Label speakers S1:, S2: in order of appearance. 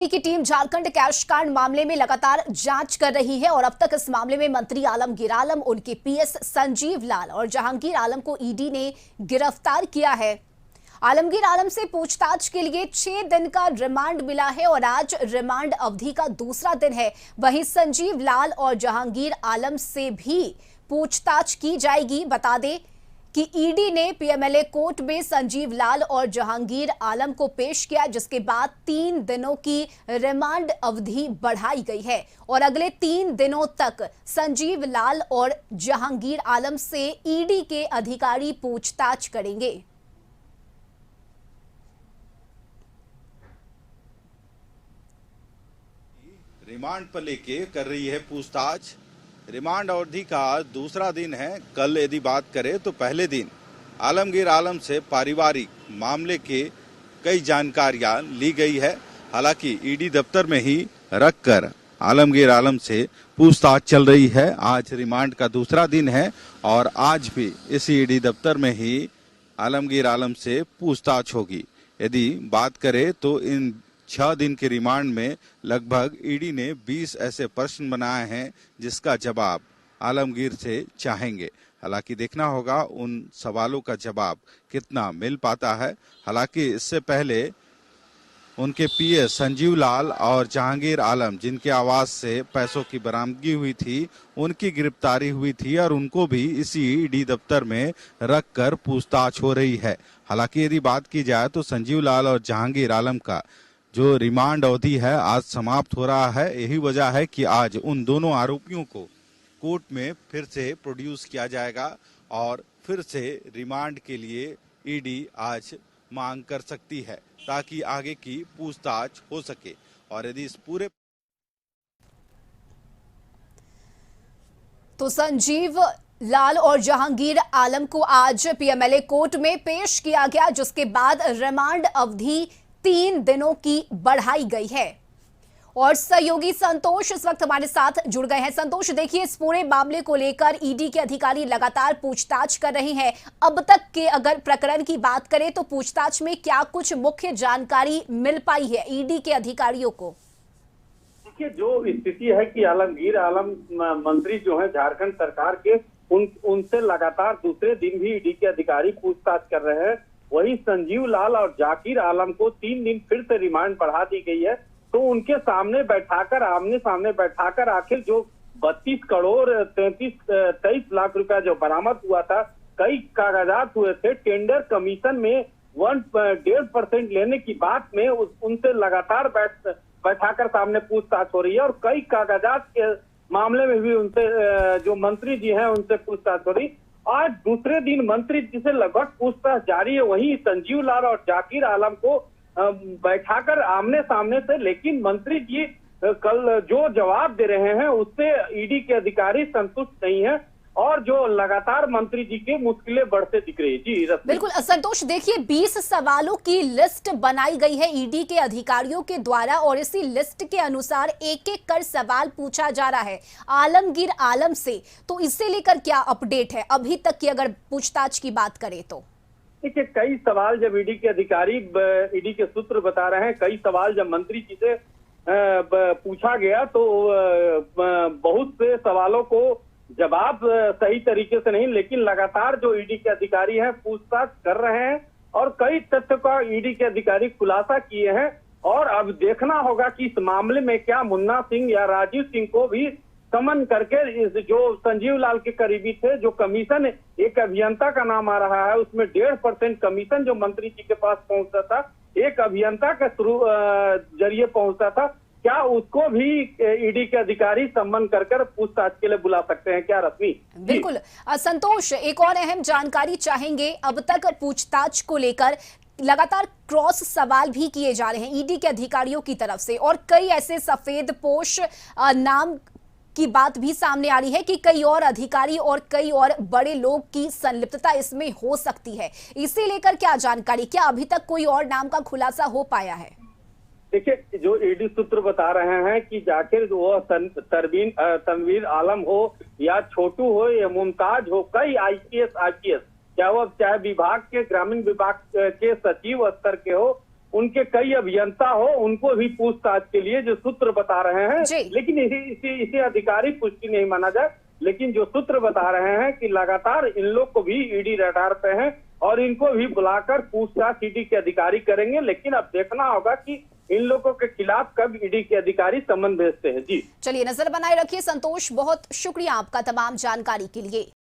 S1: की team Jharkhand cash कांड मामले में लगातार जांच कर रही है और अब तक इस मामले में मंत्री आलमगीर आलम, उनके पीएस संजीव लाल और जहांगीर आलम को ईडी ने गिरफ्तार किया है। आलमगीर आलम से पूछताछ के लिए 6 दिन का रिमांड मिला है और आज रिमांड अवधि का दूसरा दिन है। वहीं संजीव लाल और जहांगीर आलम से भी पूछताछ की जाएगी। बता दें कि ईडी ने पीएमएलए कोर्ट में संजीव लाल और जहांगीर आलम को पेश किया, जिसके बाद 3 दिनों की रिमांड अवधि बढ़ाई गई है और अगले 3 दिनों तक संजीव लाल और जहांगीर आलम से ईडी के अधिकारी पूछताछ करेंगे।
S2: रिमांड पर लेके कर रही है पूछताछ। रिमांड अवधि का आज दूसरा दिन है। कल यदि बात करें तो पहले दिन आलमगीर आलम से पारिवारिक मामले के कई जानकारियां ली गई है। हालांकि ईडी दफ्तर में ही रखकर आलमगीर आलम से पूछताछ चल रही है। आज रिमांड का दूसरा दिन है और आज भी इसी ईडी दफ्तर में ही आलमगीर आलम से पूछताछ होगी। यदि बात करें तो इन 6 दिन के रिमांड में लगभग ईडी ने 20 ऐसे प्रश्न बनाए हैं जिसका जवाब आलमगीर से चाहेंगे। हालांकि देखना होगा उन सवालों का जवाब कितना मिल पाता है। हालांकि इससे पहले उनके पीएस संजीव लाल और जहांगीर आलम, जिनके आवास से पैसों की बरामदगी हुई थी, उनकी गिरफ्तारी हुई थी और उनको भी इसी ईडी दफ्तर में रखकर पूछताछ हो रही है। हालांकि यदि बात की जाए तो संजीव लाल और जहांगीर आलम का जो रिमांड अवधि है आज समाप्त हो रहा है। यही वजह है कि आज उन दोनों आरोपियों को कोर्ट में फिर से प्रोड्यूस किया जाएगा और फिर से रिमांड के लिए ईडी आज मांग कर सकती है ताकि आगे की पूछताछ हो सके। और यदि इस पूरे
S1: तो संजीव लाल और जहांगीर आलम को आज पीएमएलए कोर्ट में पेश किया गया, जिसके बाद रिमांड अवधि 3 दिनों की बढ़ाई गई है। और सहयोगी संतोष इस वक्त हमारे साथ जुड़ गए हैं। संतोष, देखिए, इस पूरे मामले को लेकर ईडी के अधिकारी लगातार पूछताछ कर रहे हैं। अब तक के अगर प्रकरण की बात करें तो पूछताछ में क्या कुछ मुख्य जानकारी मिल पाई है ईडी के अधिकारियों को?
S3: देखिए, जो स्थिति है कि आलमगीर आलम मंत्री जो है झारखंड सरकार के, उनसे लगातार दूसरे दिन भी ईडी के अधिकारी पूछताछ कर रहे हैं। वही संजीव लाल और जहांगीर आलम को 3 दिन फिर से रिमांड बढ़ा दी गई है। तो उनके सामने बैठाकर, आमने सामने बैठाकर आखिर जो 32 करोड़ 23 लाख रुपया जो बरामद हुआ था, कई कागजात हुए थे, टेंडर कमीशन में 1.5% लेने की बात में उनसे लगातार बैठाकर सामने पूछताछ हो रही है और कई कागजात के मामले में भी उनसे जो मंत्री जी हैं उनसे पूछताछ हो रही। आज दूसरे दिन मंत्री जी से लगभग पूछताछ जारी है। वहीं संजीव लाल और जहांगीर आलम को बैठाकर आमने सामने से, लेकिन मंत्री जी कल जो जवाब दे रहे हैं उससे ईडी के अधिकारी संतुष्ट नहीं है और जो लगातार मंत्री जी की मुश्किलें बढ़ते दिख रही है। जी
S1: बिल्कुल संतोष, देखिए, 20 सवालों की लिस्ट बनाई गई है ईडी के अधिकारियों के द्वारा और इसी लिस्ट के अनुसार एक एक कर सवाल पूछा जा रहा है आलमगीर आलम से। तो इससे लेकर क्या अपडेट है अभी तक की अगर पूछताछ की बात करें तो?
S3: देखिए, कई सवाल जब ईडी के अधिकारी, ईडी के सूत्र बता रहे हैं, कई सवाल जब मंत्री जी से पूछा गया तो बहुत से सवालों को जवाब सही तरीके से नहीं, लेकिन लगातार जो ईडी के अधिकारी हैं पूछताछ कर रहे हैं और कई तथ्य का ईडी के अधिकारी खुलासा किए हैं। और अब देखना होगा कि इस मामले में क्या मुन्ना सिंह या राजीव सिंह को भी समन करके, जो संजीव लाल के करीबी थे, जो कमीशन, एक अभियंता का नाम आ रहा है, उसमें 1.5% कमीशन जो मंत्री जी के पास पहुंचता था, एक अभियंता के थ्रू जरिए पहुंचता था, क्या उसको भी ईडी के अधिकारी सम्मन कर पूछताछ के लिए बुला सकते हैं क्या रश्मि?
S1: बिल्कुल संतोष, एक और अहम जानकारी चाहेंगे। अब तक पूछताछ को लेकर लगातार क्रॉस सवाल भी किए जा रहे हैं ईडी के अधिकारियों की तरफ से और कई ऐसे सफेद पोश नाम की बात भी सामने आ रही है कि कई और अधिकारी और कई और बड़े लोग की संलिप्तता इसमें हो सकती है। इसे लेकर क्या जानकारी, क्या अभी तक कोई और नाम का खुलासा हो पाया है?
S3: देखिए, जो ईडी सूत्र बता रहे हैं कि जाकिर वो तनवीर आलम हो या छोटू हो या मुमताज हो, कई आईपीएस, चाहे विभाग के, ग्रामीण विभाग के सचिव स्तर के हो उनके कई अभियंता हो, उनको भी पूछताछ के लिए जो सूत्र बता रहे हैं,
S1: जी।
S3: लेकिन इसे अधिकारी पुष्टि नहीं माना जाए। लेकिन जो सूत्र बता रहे हैं कि लगातार इन लोग को भी ईडी रडार पे है और इनको भी बुलाकर पूछताछ ईडी के अधिकारी करेंगे। लेकिन अब देखना होगा कि इन लोगों के खिलाफ कब ईडी के अधिकारी समन भेजते हैं। जी
S1: चलिए, नजर बनाए रखिए संतोष, बहुत शुक्रिया आपका तमाम जानकारी के लिए।